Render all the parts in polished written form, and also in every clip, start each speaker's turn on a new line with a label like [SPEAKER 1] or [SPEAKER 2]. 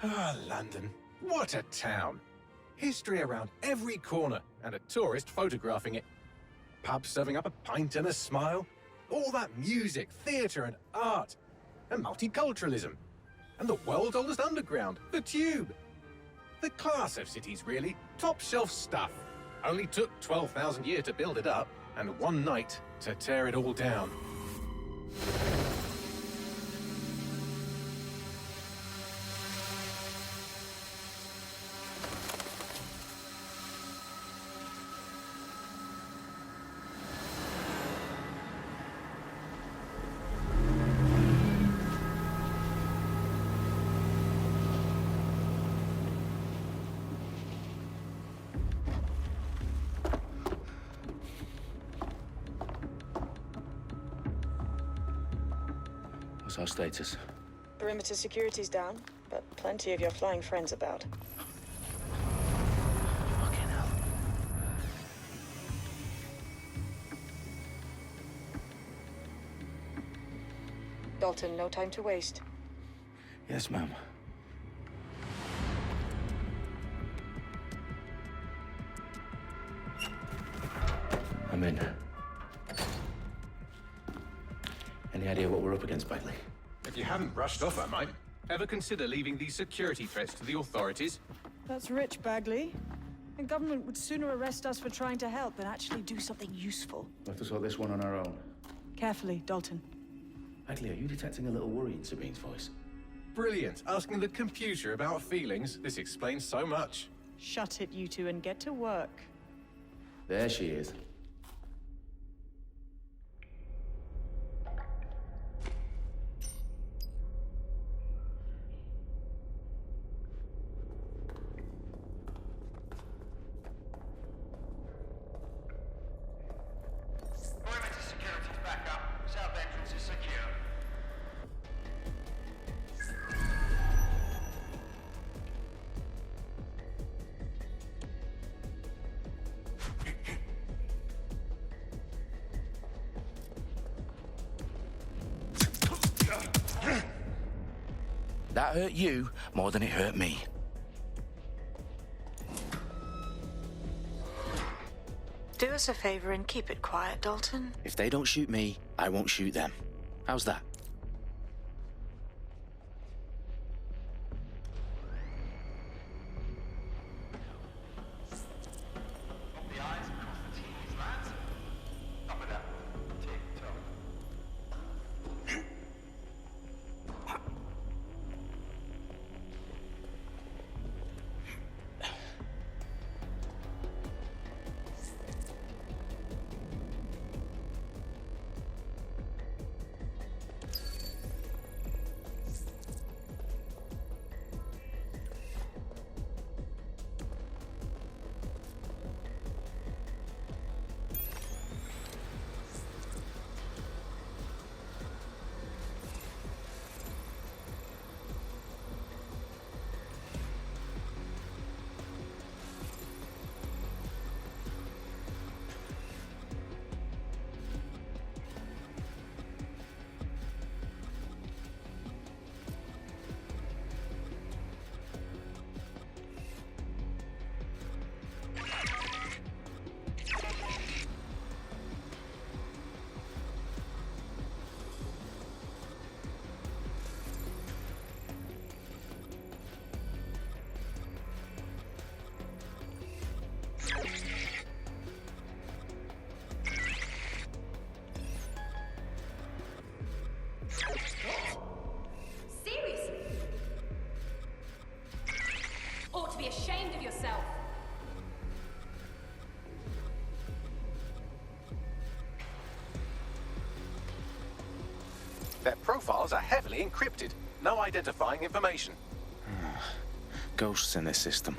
[SPEAKER 1] Ah, London. What a town. History around every corner and a tourist photographing it. Pubs serving up a pint and a smile. All that music, theatre and art. And multiculturalism. And the world's oldest underground, the Tube. The class of cities, really. Top shelf stuff. Only took 12,000 years to build it up, and one night to tear it all down.
[SPEAKER 2] What's our status?
[SPEAKER 3] Perimeter security's down, but plenty of your flying friends about.
[SPEAKER 2] Fucking hell.
[SPEAKER 3] Dalton, no time to waste.
[SPEAKER 2] Yes, ma'am. I'm in. Any idea what we're up against, Bagley?
[SPEAKER 1] If you haven't brushed off, I might. Ever consider leaving these security threats to the authorities?
[SPEAKER 3] That's rich, Bagley. The government would sooner arrest us for trying to help than actually do something useful.
[SPEAKER 2] We'll have to sort this one on our own.
[SPEAKER 3] Carefully, Dalton.
[SPEAKER 2] Bagley, are you detecting a little worry in Sabine's voice?
[SPEAKER 1] Brilliant. Asking the computer about feelings. This explains so much.
[SPEAKER 3] Shut it, you two, and get to work.
[SPEAKER 2] There she is.
[SPEAKER 4] Perimeter security's back up. South entrance is secure.
[SPEAKER 2] That hurt you more than it hurt me.
[SPEAKER 3] Do us a favor and keep it quiet, Dalton.
[SPEAKER 2] If they don't shoot me, I won't shoot them. How's that?
[SPEAKER 4] Dot the I's, cross the T's, lads. Top of that. Tick-tock.
[SPEAKER 5] Seriously? Ought to be ashamed of yourself.
[SPEAKER 1] Their profiles are heavily encrypted. No identifying information.
[SPEAKER 2] Ghosts in this system.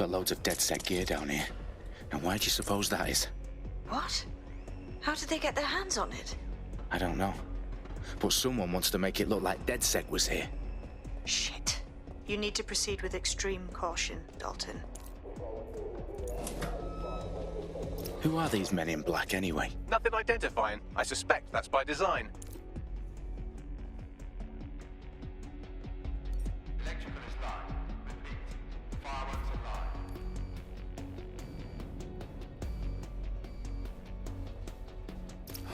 [SPEAKER 2] got loads of DedSec gear down here. And why do you suppose that is?
[SPEAKER 6] What? How did they get their hands on it?
[SPEAKER 2] I don't know. But someone wants to make it look like DedSec was here.
[SPEAKER 6] Shit. You need to proceed with extreme caution, Dalton.
[SPEAKER 2] Who are these men in black anyway?
[SPEAKER 1] Nothing identifying. I suspect that's by design.
[SPEAKER 4] Electrical is live. Repeat. Fireworks are live.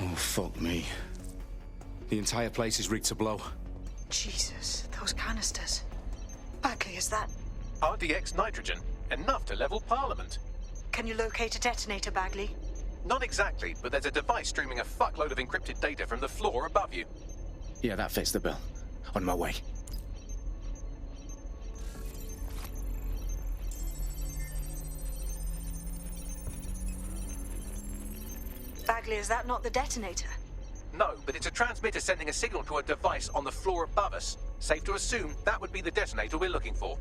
[SPEAKER 2] Oh, fuck me. The entire place is rigged to blow.
[SPEAKER 6] Jesus, those canisters. Bagley, is that...
[SPEAKER 1] RDX nitrogen. Enough to level Parliament.
[SPEAKER 6] Can you locate a detonator, Bagley?
[SPEAKER 1] Not exactly, but there's a device streaming a fuckload of encrypted data from the floor above you.
[SPEAKER 2] Yeah, that fits the bill. On my way.
[SPEAKER 6] Bagley, is that not the detonator?
[SPEAKER 1] No, but it's a transmitter sending a signal to a device on the floor above us. Safe to assume that would be the detonator we're looking for.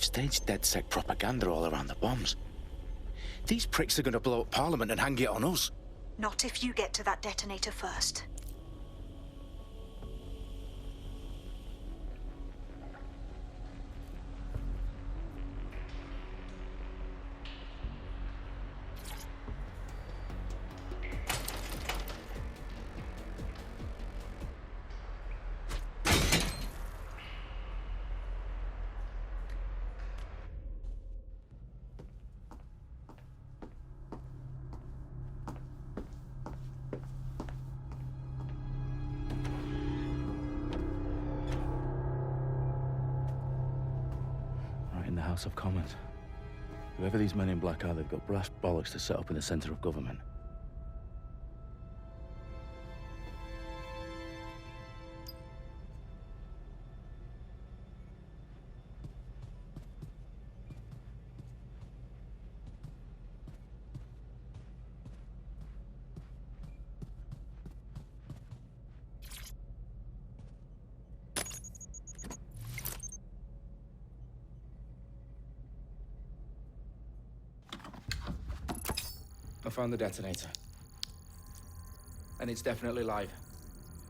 [SPEAKER 2] Staged DedSec propaganda all around the bombs. These pricks are going to blow up Parliament and hang it on us.
[SPEAKER 6] Not if you get to that detonator first.
[SPEAKER 2] In the House of Commons. Whoever these men in black are, they've got brass bollocks to set up in the centre of government.
[SPEAKER 7] I found the detonator. And it's definitely live.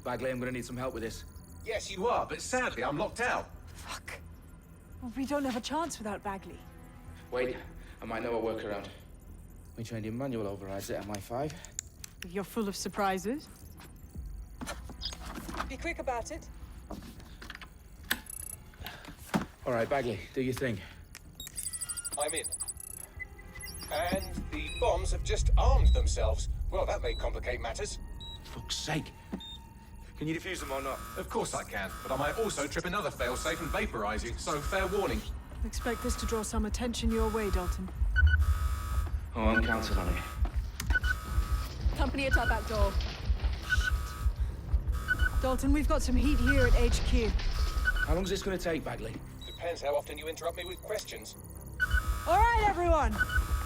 [SPEAKER 7] Bagley, I'm gonna need some help with this.
[SPEAKER 1] Yes, you are, but sadly I'm locked out.
[SPEAKER 3] Fuck. Well, we don't have a chance without Bagley.
[SPEAKER 7] Wait, I might know a workaround. We trained in manual overrides at MI5.
[SPEAKER 3] You're full of surprises. Be quick about it.
[SPEAKER 7] All right, Bagley, do your thing.
[SPEAKER 1] I'm in. And the bombs have just armed themselves. Well, that may complicate matters.
[SPEAKER 2] Fuck's sake.
[SPEAKER 7] Can you defuse them or not?
[SPEAKER 1] Of course I can, but I might also trip another failsafe and vaporize you, so fair warning.
[SPEAKER 3] Expect this to draw some attention your way, Dalton.
[SPEAKER 7] Oh, I'm counting on it.
[SPEAKER 5] Company at our back door.
[SPEAKER 3] Dalton, we've got some heat here at HQ.
[SPEAKER 7] How long's this gonna take, Bagley?
[SPEAKER 1] depends how often you interrupt me with questions.
[SPEAKER 3] All right, everyone.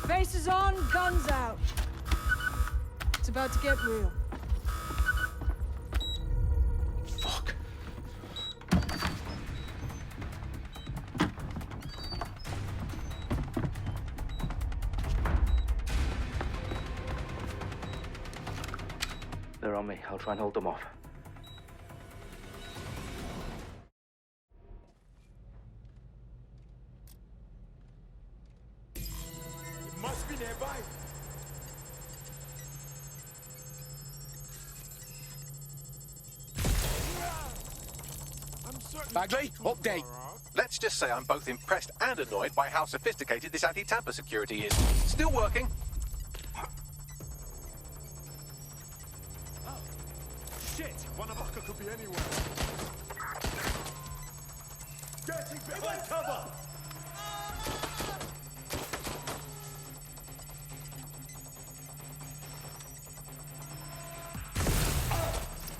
[SPEAKER 3] Faces on, guns out. It's about to get real.
[SPEAKER 2] Fuck.
[SPEAKER 7] They're on me. I'll try and hold them off.
[SPEAKER 4] Must be nearby.
[SPEAKER 2] Bagley, update.
[SPEAKER 1] Let's just say I'm both impressed and annoyed by how sophisticated this anti-tamper security is. Still working.
[SPEAKER 4] Shit! One of us could be anywhere. Getting behind cover!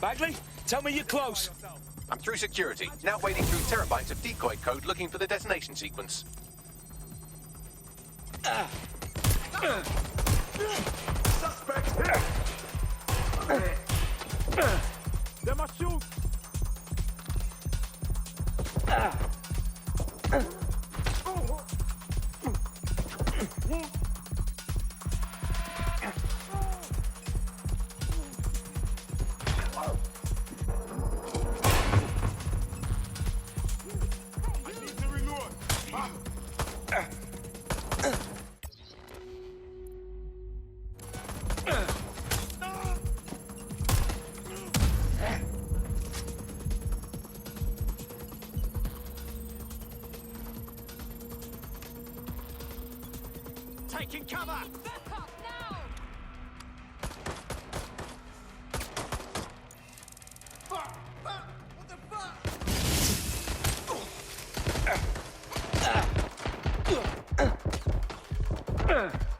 [SPEAKER 2] Bagley, tell me you're close.
[SPEAKER 1] I'm through security, now wading through terabytes of decoy code looking for the detonation sequence.
[SPEAKER 4] Suspect here! They must shoot! I need to reload! Taking cover!
[SPEAKER 5] Back up now!
[SPEAKER 4] Fuck! What the fuck?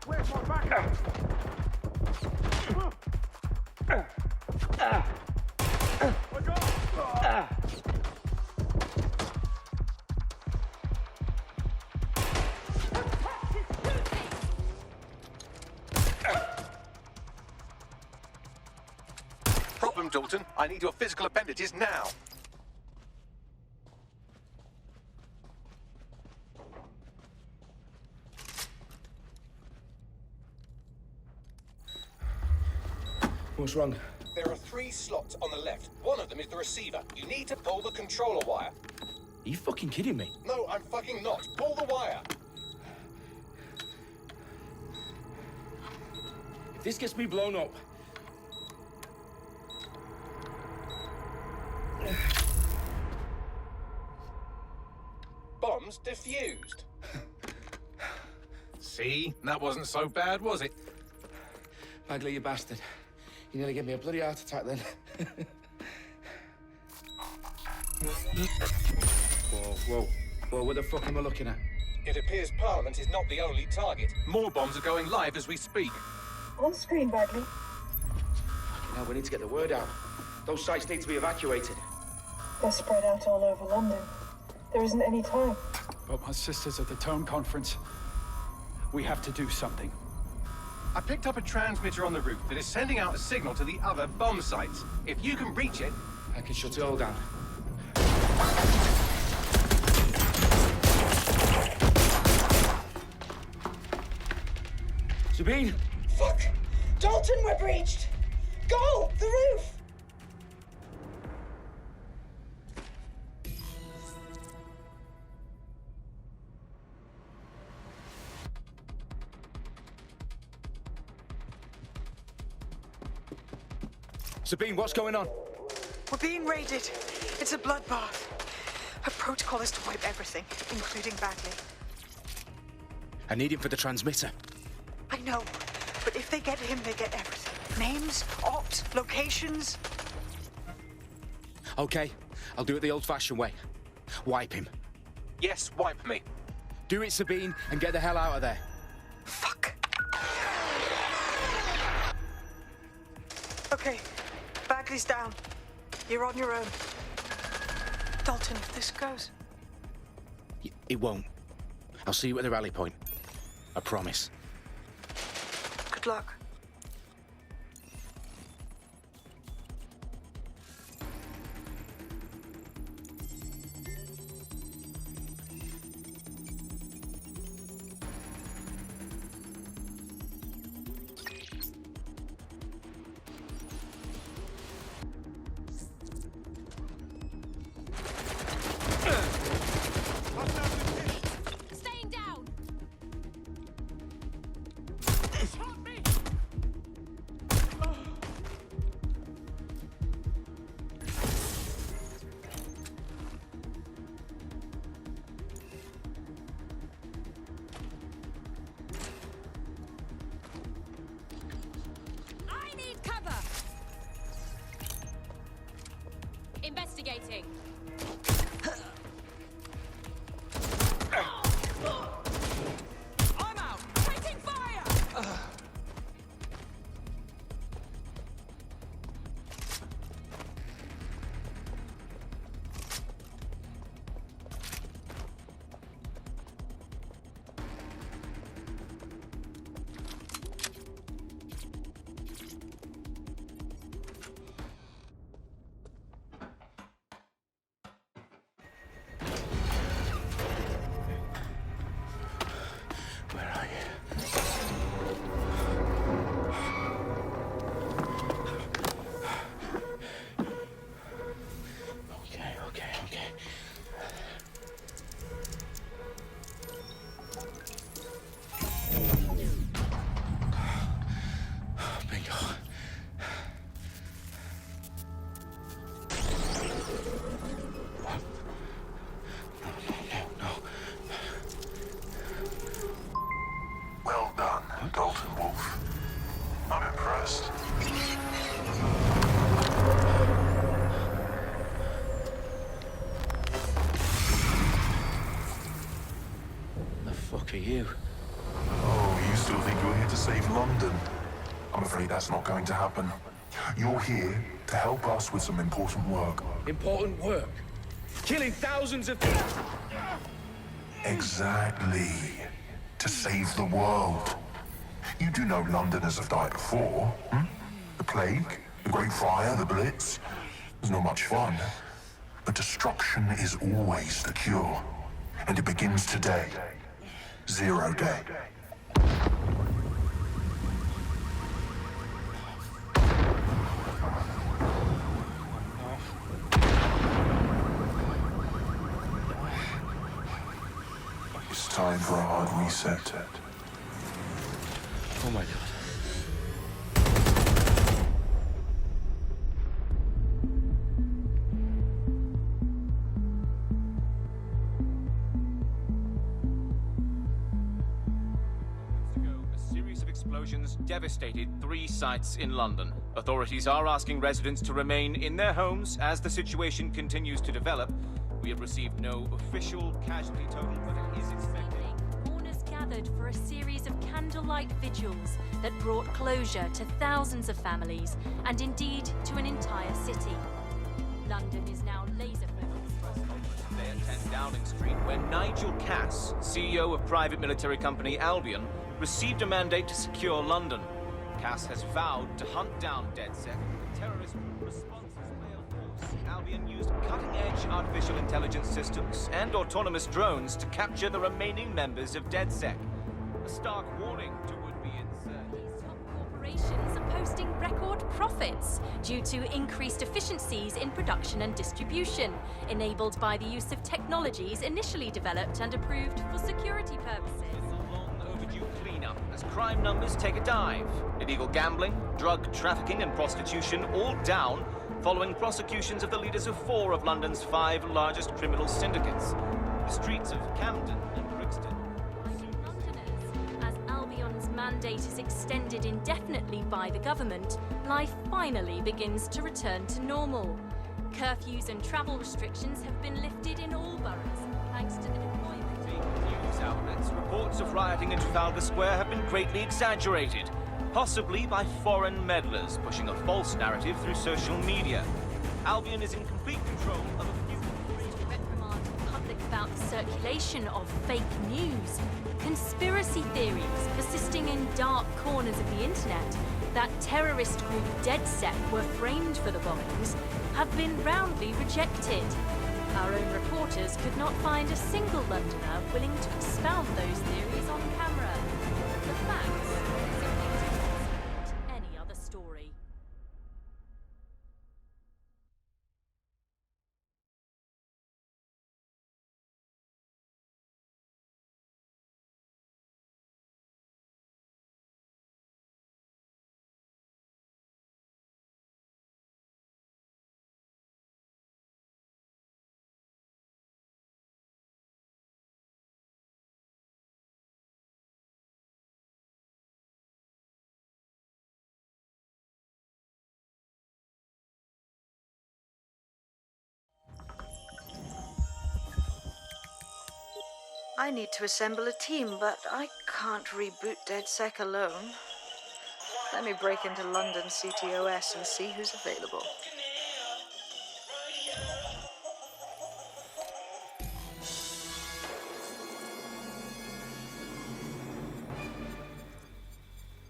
[SPEAKER 4] Where's my backup? I got
[SPEAKER 1] Problem, Dalton. I need your physical appendages now.
[SPEAKER 7] What's wrong?
[SPEAKER 1] There are 3 slots on the left. One of them is the receiver. You need to pull the controller wire.
[SPEAKER 2] Are you fucking kidding me?
[SPEAKER 1] No, I'm fucking not. Pull the wire.
[SPEAKER 7] If this gets me blown up,
[SPEAKER 1] Bombs defused. See? That wasn't so bad, was it?
[SPEAKER 7] Bagley, you bastard. You nearly gave me a bloody heart attack then. Whoa. What the fuck am I looking at?
[SPEAKER 1] It appears Parliament is not the only target. More bombs are going live as we speak.
[SPEAKER 8] On screen, Bagley.
[SPEAKER 7] Now we need to get the word out. Those sites need to be evacuated.
[SPEAKER 8] They're spread out all over London. There isn't any time.
[SPEAKER 9] But my sister's at the town conference. We have to do something.
[SPEAKER 1] I picked up a transmitter on the roof that is sending out a signal to the other bomb sites. If you can reach it...
[SPEAKER 7] I can shut it all down. Sabine!
[SPEAKER 8] Fuck! Dalton, we're breached! Go! The roof!
[SPEAKER 2] Sabine, what's going on?
[SPEAKER 6] We're being raided. It's a bloodbath. Her protocol is to wipe everything, including Bagley.
[SPEAKER 2] I need him for the transmitter.
[SPEAKER 6] I know, but if they get him, they get everything. Names, ops, locations.
[SPEAKER 2] Okay, I'll do it the old-fashioned way. Wipe him.
[SPEAKER 1] Yes, wipe me.
[SPEAKER 2] Do it, Sabine, and get the hell out of there.
[SPEAKER 6] Fuck. Okay, Bagley's down. You're on your own. Dalton, if this goes...
[SPEAKER 2] It won't. I'll see you at the rally point. I promise.
[SPEAKER 6] Good luck.
[SPEAKER 5] Staying down. I need cover. Investigating. I'm out. Taking fire.
[SPEAKER 2] Where are you? Okay. Bingo. No.
[SPEAKER 10] Well done, Dalton Wolf. I'm impressed.
[SPEAKER 2] The fuck are you?
[SPEAKER 10] Oh, you still think you're here to save London? I'm afraid that's not going to happen. You're here to help us with some important work.
[SPEAKER 7] Important work. Killing thousands of...
[SPEAKER 10] Exactly. To save the world. You do know Londoners have died before, hmm? The plague, the Great Fire, the Blitz. It's not much fun. But destruction is always the cure. And it begins today. 0 day. It's time for a hard reset.
[SPEAKER 2] Oh my god.
[SPEAKER 11] A series of explosions devastated 3 sites in London. Authorities are asking residents to remain in their homes as the situation continues to develop. We have received no official casualty total, but it is expected.
[SPEAKER 5] Mourners gathered for a series of candlelight vigils that brought closure to thousands of families and indeed to an entire city. London is now laser-focused.
[SPEAKER 11] Today at 10 Downing Street, where Nigel Cass, CEO of private military company Albion, received a mandate to secure London. Cass has vowed to hunt down DedSec. Terrorist responses failed force. Albion used cutting-edge artificial intelligence systems and autonomous drones to capture the remaining members of DedSec. A stark warning to would-be insurgents.
[SPEAKER 5] These top corporations are posting record profits due to increased efficiencies in production and distribution, enabled by the use of technologies initially developed and approved for security purposes.
[SPEAKER 11] Overdue cleanup as crime numbers take a dive. Illegal gambling, drug trafficking and prostitution all down following prosecutions of the leaders of 4 of London's 5 largest criminal syndicates. The streets of Camden and Brixton.
[SPEAKER 5] Londoners, as Albion's mandate is extended indefinitely by the government, life finally begins to return to normal. Curfews and travel restrictions have been lifted in all boroughs, thanks to the deployment.
[SPEAKER 11] News outlets, reports of rioting in Trafalgar Square have been greatly exaggerated, possibly by foreign meddlers pushing a false narrative through social media. Albion is in complete control of a few...
[SPEAKER 5] Reprimand the public about the circulation of fake news, conspiracy theories persisting in dark corners of the internet that terrorist group DedSec were framed for the bombings have been roundly rejected. Our own reporters could not find a single Londoner willing to expound those theories on camera. The facts simply didn't support any other story.
[SPEAKER 6] I need to assemble a team, but I can't reboot DedSec alone. Let me break into London CTOS and see who's available.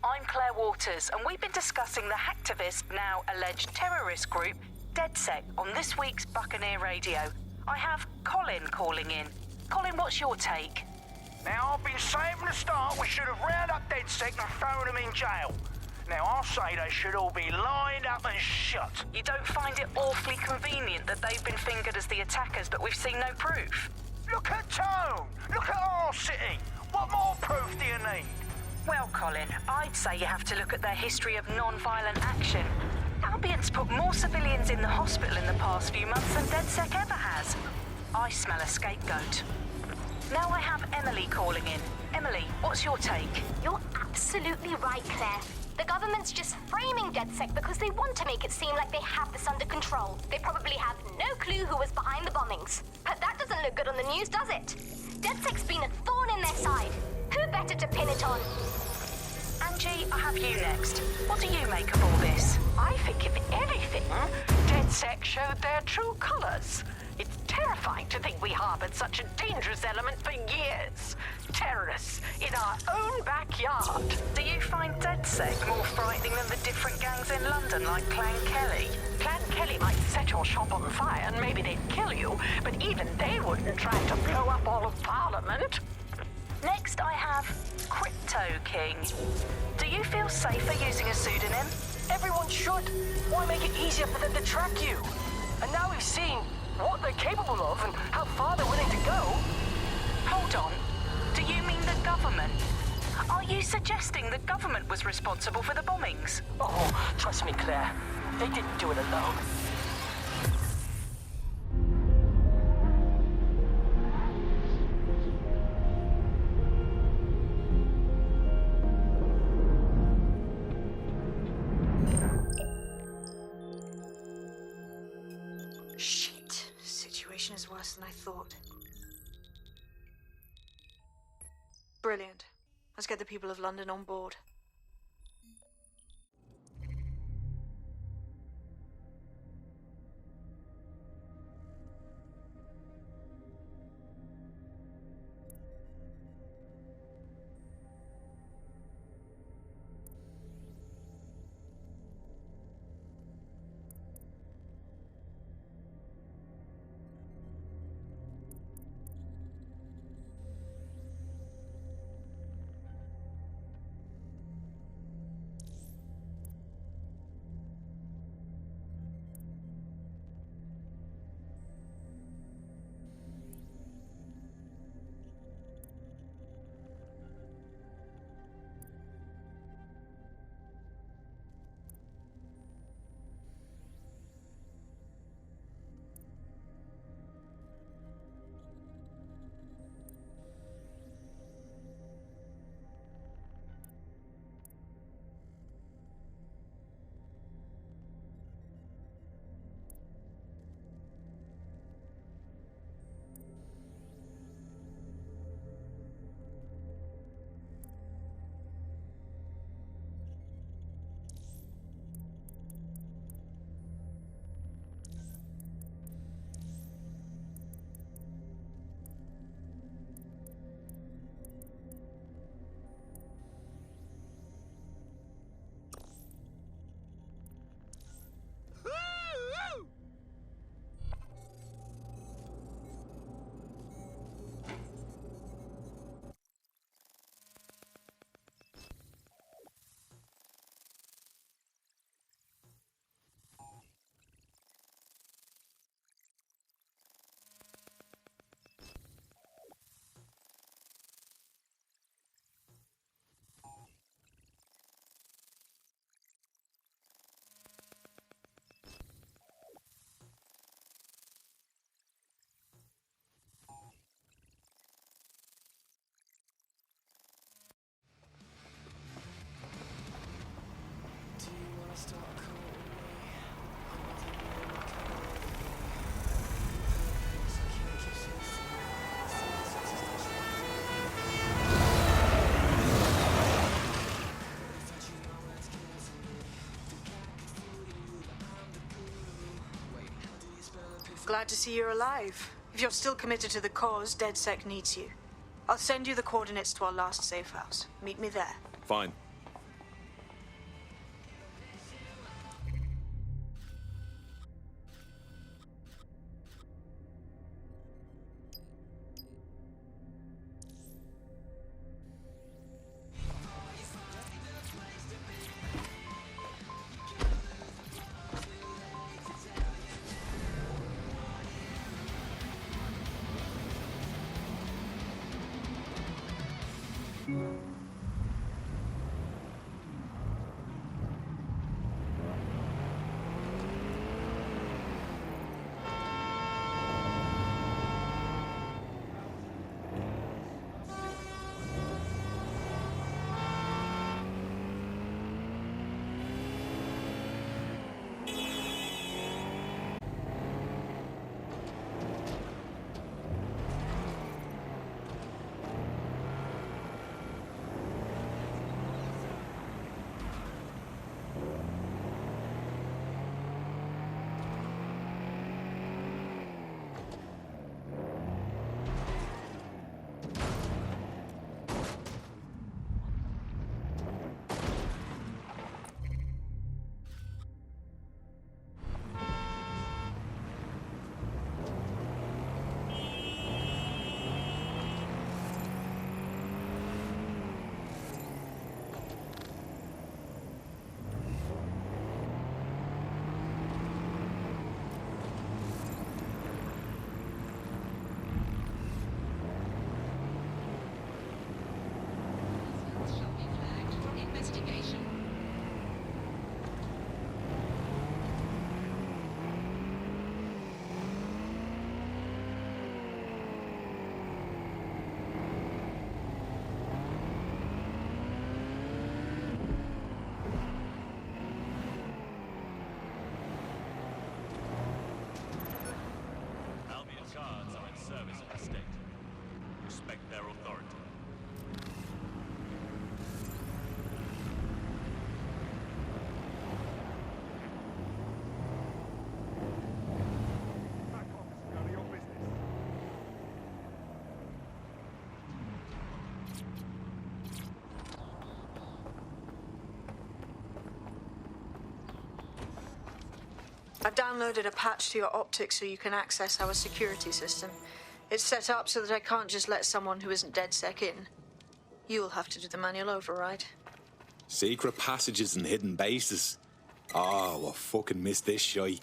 [SPEAKER 12] I'm Claire Waters, and we've been discussing the hacktivist, now alleged terrorist group, DedSec, on this week's Buccaneer Radio. I have Colin calling in. Colin, what's your take?
[SPEAKER 13] Now, I've been saying from the start we should have rounded up DedSec and thrown them in jail. Now, I'll say they should all be lined up and shot.
[SPEAKER 12] You don't find it awfully convenient that they've been fingered as the attackers, but we've seen no proof?
[SPEAKER 13] Look at Tone! Look at our city! What more proof do you need?
[SPEAKER 12] Well, Colin, I'd say you have to look at their history of non-violent action. Albion's put more civilians in the hospital in the past few months than DedSec ever has. I smell a scapegoat. Now I have Emily calling in. Emily, what's your take?
[SPEAKER 14] You're absolutely right, Claire. The government's just framing DedSec because they want to make it seem like they have this under control. They probably have no clue who was behind the bombings. But that doesn't look good on the news, does it? DedSec's been a thorn in their side. Who better to pin it on?
[SPEAKER 12] Angie, I have you next. What do you make of all this?
[SPEAKER 15] I think, if anything, DedSec showed their true colors. It's terrifying to think we harbored such a dangerous element for years. Terrorists in our own backyard.
[SPEAKER 12] Do you find DedSec more frightening than the different gangs in London, like Clan Kelly?
[SPEAKER 15] Clan Kelly might set your shop on fire and maybe they'd kill you, but even they wouldn't try to blow up all of Parliament.
[SPEAKER 12] Next, I have Crypto King. Do you feel safer using a pseudonym?
[SPEAKER 8] Everyone should. Why make it easier for them to track you? And now we've seen what they're capable of and how far they're willing to go.
[SPEAKER 12] Hold on. Do you mean the government? Are you suggesting the government was responsible for the bombings?
[SPEAKER 8] Oh, trust me, Claire. They didn't do it alone.
[SPEAKER 6] Shit. Situation is worse than I thought. Brilliant. Let's get the people of London on board. Glad to see you're alive. If you're still committed to the cause, DedSec needs you. I'll send you the coordinates to our last safe house. Meet me there.
[SPEAKER 16] Fine.
[SPEAKER 6] I've downloaded a patch to your optics so you can access our security system. It's set up so that I can't just let someone who isn't DedSec in. You'll have to do the manual override.
[SPEAKER 16] Secret passages and hidden bases. Oh, I fucking missed this shite.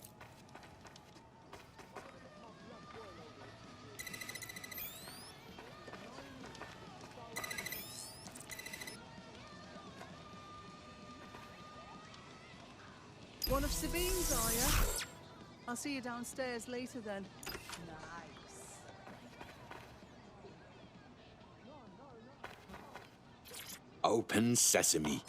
[SPEAKER 3] One of Sabine's, are you? I'll see you downstairs later then. Nice.
[SPEAKER 16] Open sesame.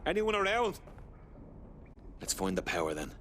[SPEAKER 16] Anyone around? Let's find the power then.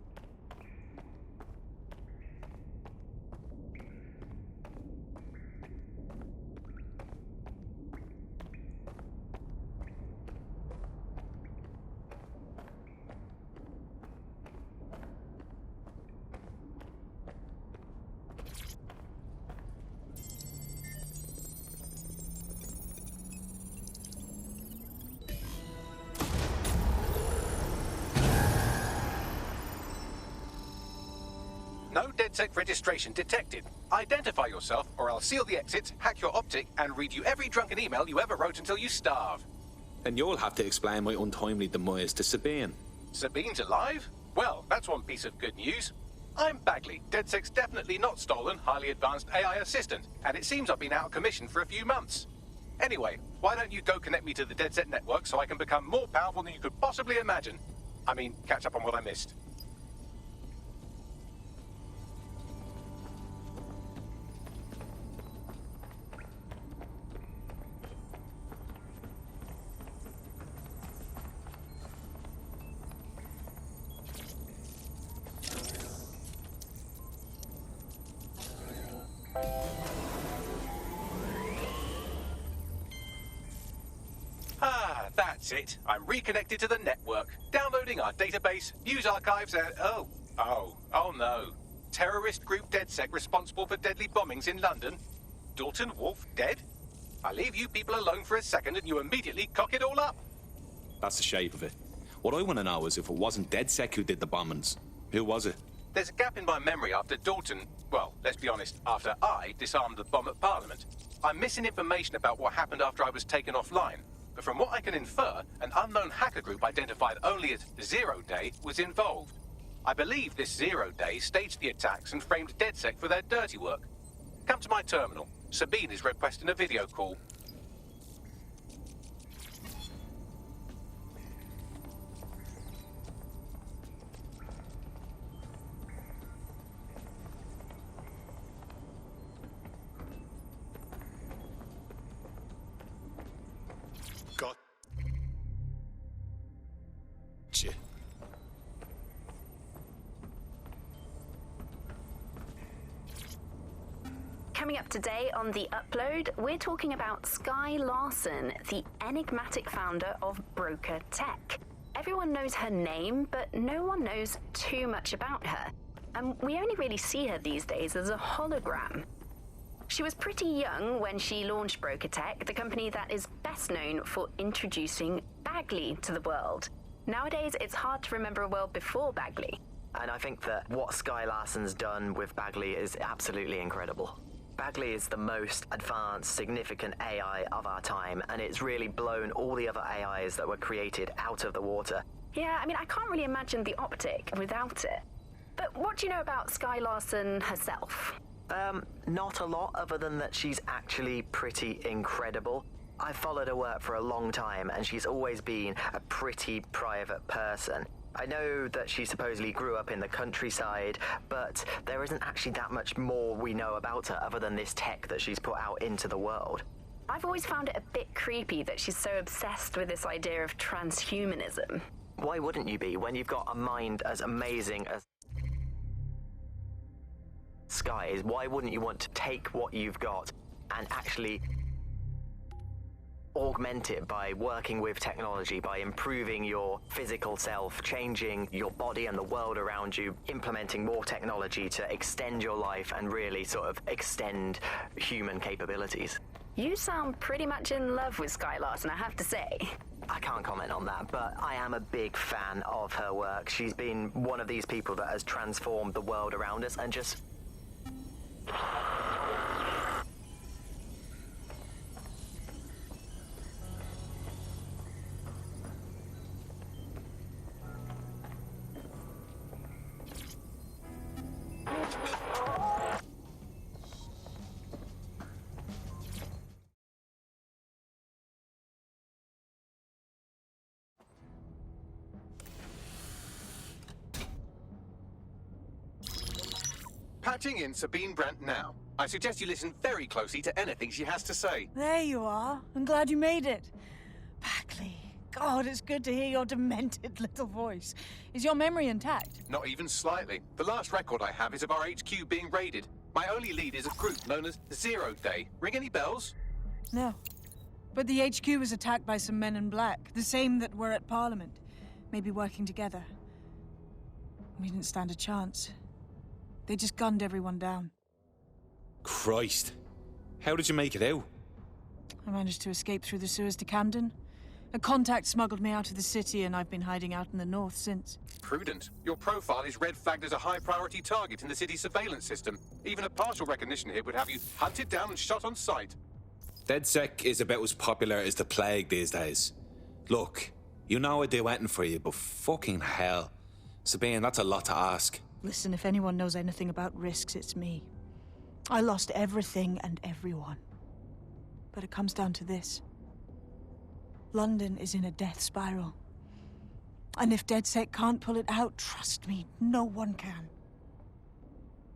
[SPEAKER 1] No DedSec registration detected. Identify yourself, or I'll seal the exits, hack your optic, and read you every drunken email you ever wrote until you starve.
[SPEAKER 16] Then you'll have to explain my untimely demise to Sabine.
[SPEAKER 1] Sabine's alive? Well, that's one piece of good news. I'm Bagley, DedSec's definitely not stolen, highly advanced AI assistant, and it seems I've been out of commission for a few months. Anyway, why don't you go connect me to the DedSec network so I can become more powerful than you could possibly imagine? I mean, catch up on what I missed. That's it. I'm reconnected to the network, downloading our database, news archives, and oh no. Terrorist group DedSec responsible for deadly bombings in London. Dalton Wolf dead? I leave you people alone for a second and you immediately cock it all up.
[SPEAKER 16] That's the shape of it. What I want to know is if it wasn't DedSec who did the bombings, who was it?
[SPEAKER 1] There's a gap in my memory after Dalton, well, let's be honest, after I disarmed the bomb at Parliament. I'm missing information about what happened after I was taken offline. But from what I can infer, an unknown hacker group identified only as Zero Day was involved. I believe this Zero Day staged the attacks and framed DedSec for their dirty work. Come to my terminal. Sabine is requesting a video call.
[SPEAKER 16] Gotcha.
[SPEAKER 12] Coming up today on The Upload, we're talking about Skye Larson, the enigmatic founder of Broker Tech. Everyone knows her name, but no one knows too much about her. And we only really see her these days as a hologram. She was pretty young when she launched Broker Tech, the company that is best known for introducing Bagley to the world. Nowadays, it's hard to remember a world before Bagley.
[SPEAKER 17] And I think that what Skye Larson's done with Bagley is absolutely incredible. Bagley is the most advanced, significant AI of our time, and it's really blown all the other AIs that were created out of the water.
[SPEAKER 12] Yeah, I mean, I can't really imagine the optic without it. But what do you know about Skye Larson herself?
[SPEAKER 17] Not a lot, other than that she's actually pretty incredible. I've followed her work for a long time, and she's always been a pretty private person. I know that she supposedly grew up in the countryside, but there isn't actually that much more we know about her other than this tech that she's put out into the world.
[SPEAKER 12] I've always found it a bit creepy that she's so obsessed with this idea of transhumanism.
[SPEAKER 17] Why wouldn't you be when you've got a mind as amazing as Skye's? Why wouldn't you want to take what you've got and actually augment it by working with technology, by improving your physical self, changing your body and the world around you, implementing more technology to extend your life and really sort of extend human capabilities?
[SPEAKER 12] You sound pretty much in love with Skye Larson, I have to say.
[SPEAKER 17] I can't comment on that, but I am a big fan of her work. She's been one of these people that has transformed the world around us and just...
[SPEAKER 1] Patching in Sabine Brandt now. I suggest you listen very closely to anything she has to say.
[SPEAKER 3] There you are. I'm glad you made it. Bagley. God, it's good to hear your demented little voice. Is your memory intact?
[SPEAKER 1] Not even slightly. The last record I have is of our HQ being raided. My only lead is a group known as Zero Day. Ring any bells?
[SPEAKER 3] No. But the HQ was attacked by some men in black, the same that were at Parliament. Maybe working together. We didn't stand a chance. They just gunned everyone down.
[SPEAKER 16] Christ. How did you make it out?
[SPEAKER 3] I managed to escape through the sewers to Camden. A contact smuggled me out of the city, and I've been hiding out in the north since.
[SPEAKER 1] Prudent. Your profile is red flagged as a high-priority target in the city's surveillance system. Even a partial recognition hit would have you hunted down and shot on sight.
[SPEAKER 16] DedSec is about as popular as the plague these days. Look, You know I'd do anything for you, but fucking hell. Sabine, that's a lot to ask.
[SPEAKER 3] Listen, if anyone knows anything about risks, it's me. I lost everything and everyone. But it comes down to this. London is in a death spiral. And if DedSec can't pull it out, trust me, no one can.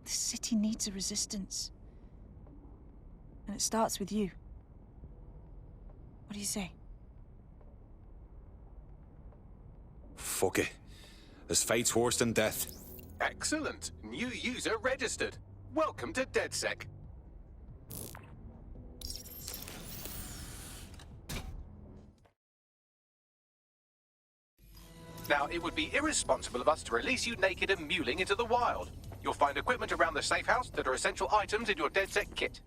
[SPEAKER 3] The city needs a resistance. And it starts with you. What do you say?
[SPEAKER 16] Fuck it. As fate's worse than death.
[SPEAKER 1] Excellent. New user registered. Welcome to DedSec. Now, it would be irresponsible of us to release you naked and mewling into the wild. You'll find equipment around the safe house that are essential items in your DedSec kit.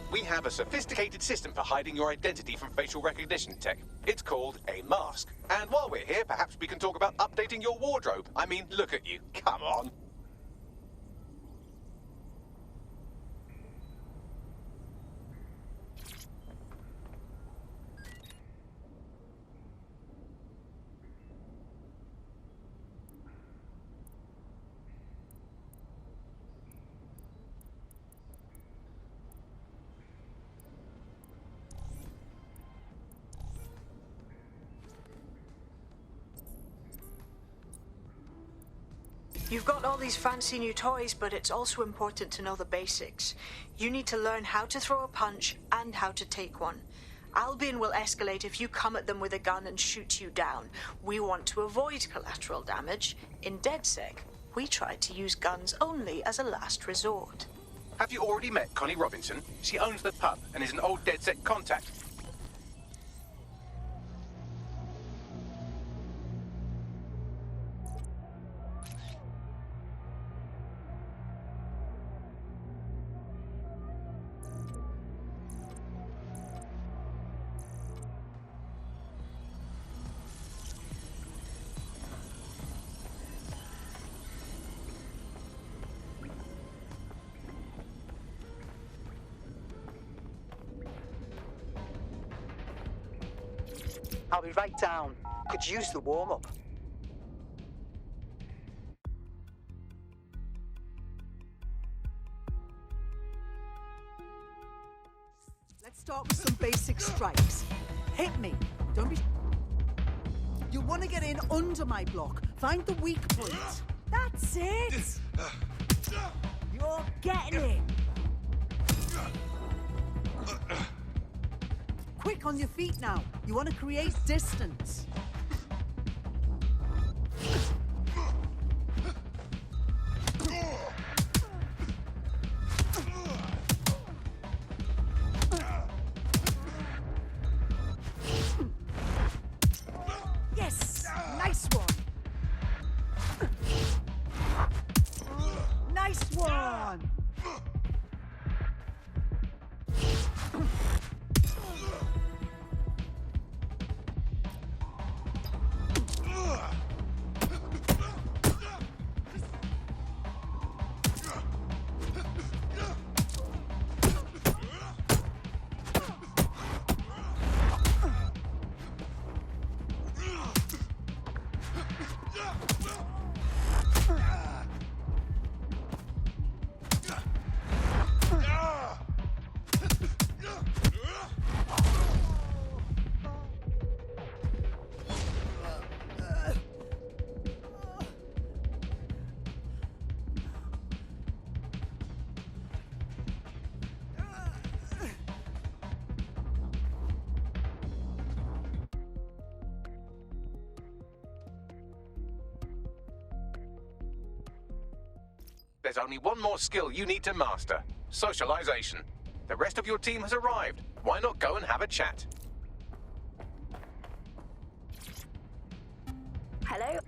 [SPEAKER 1] We have a sophisticated system for hiding your identity from facial recognition tech. It's called a mask. And while we're here, perhaps we can talk about updating your wardrobe. I mean, look at you. Come on.
[SPEAKER 6] You've got all these fancy new toys, but it's also important to know the basics. You need to learn how to throw a punch and how to take one. Albion will escalate if you come at them with a gun and shoot you down. We want to avoid collateral damage. In DedSec, we try to use guns only as a last resort.
[SPEAKER 1] Have you already met Connie Robinson? She owns the pub and is an old DedSec contact.
[SPEAKER 18] I'll be right down. Could use the warm-up.
[SPEAKER 19] Let's start with some basic strikes. Hit me. Don't be... You want to get in under my block. Find the weak point. That's it! You're getting it! Quick on your feet now. You want to create distance. Yes! Nice one! Nice one!
[SPEAKER 1] there's only one more skill you need to master. Socialization. The rest of your team has arrived. Why not go and have a chat?
[SPEAKER 12] Hello?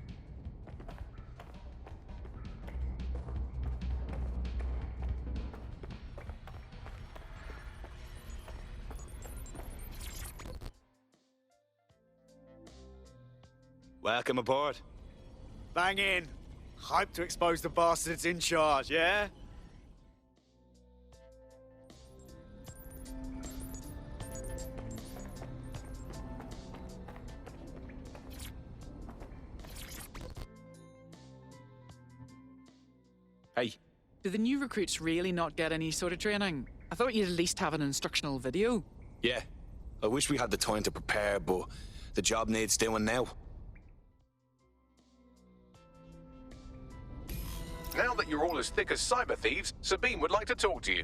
[SPEAKER 20] Welcome aboard. Bang in. Hype to expose the bastards in charge, yeah?
[SPEAKER 2] Hey.
[SPEAKER 21] Do the new recruits really not get any sort of training? I thought you'd at least have an instructional video.
[SPEAKER 16] Yeah. I wish we had the time to prepare, but the job needs doing now.
[SPEAKER 1] Now that you're all as thick as cyber thieves, Sabine would like to talk to you.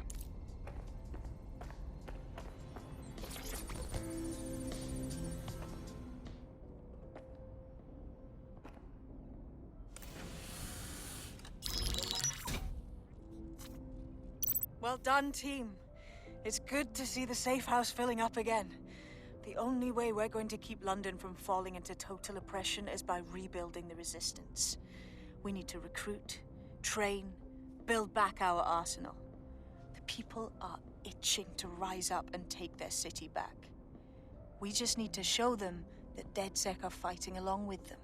[SPEAKER 3] Well done, team. It's good to see the safe house filling up again. The only way we're going to keep London from falling into total oppression is by rebuilding the resistance. We need to recruit, train, build back our arsenal. The people are itching to rise up and take their city back. We just need to show them that DedSec are fighting along with them.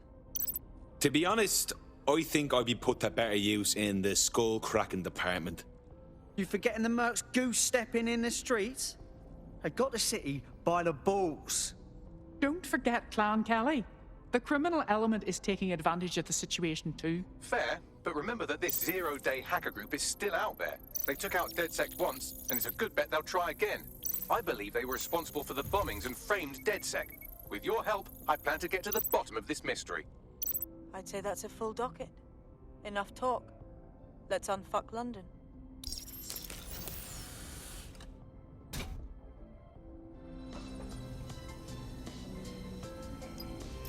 [SPEAKER 16] To be honest, I think I'd be put to better use in the skull-cracking department.
[SPEAKER 18] You forgetting the mercs goose-stepping in the streets? They got the city by the balls.
[SPEAKER 21] Don't forget Clan Kelly. The criminal element is taking advantage of the situation too.
[SPEAKER 1] Fair, but remember that this zero-day hacker group is still out there. They took out DedSec once, and it's a good bet they'll try again. I believe they were responsible for the bombings and framed DedSec. With your help, I plan to get to the bottom of this mystery.
[SPEAKER 3] I'd say that's a full docket. Enough talk. Let's unfuck London.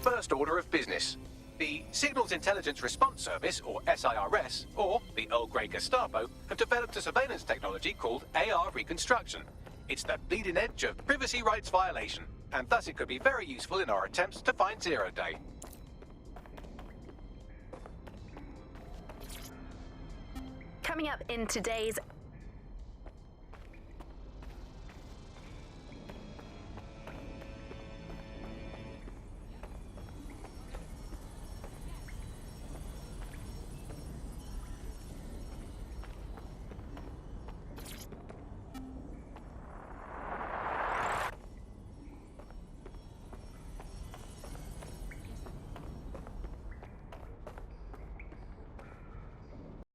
[SPEAKER 1] First order of business. The Signals Intelligence Response Service, or SIRS, or the Earl Grey Gestapo, have developed a surveillance technology called AR Reconstruction. It's the bleeding edge of privacy rights violation, and thus it could be very useful in our attempts to find Zero Day.
[SPEAKER 12] Coming up in today's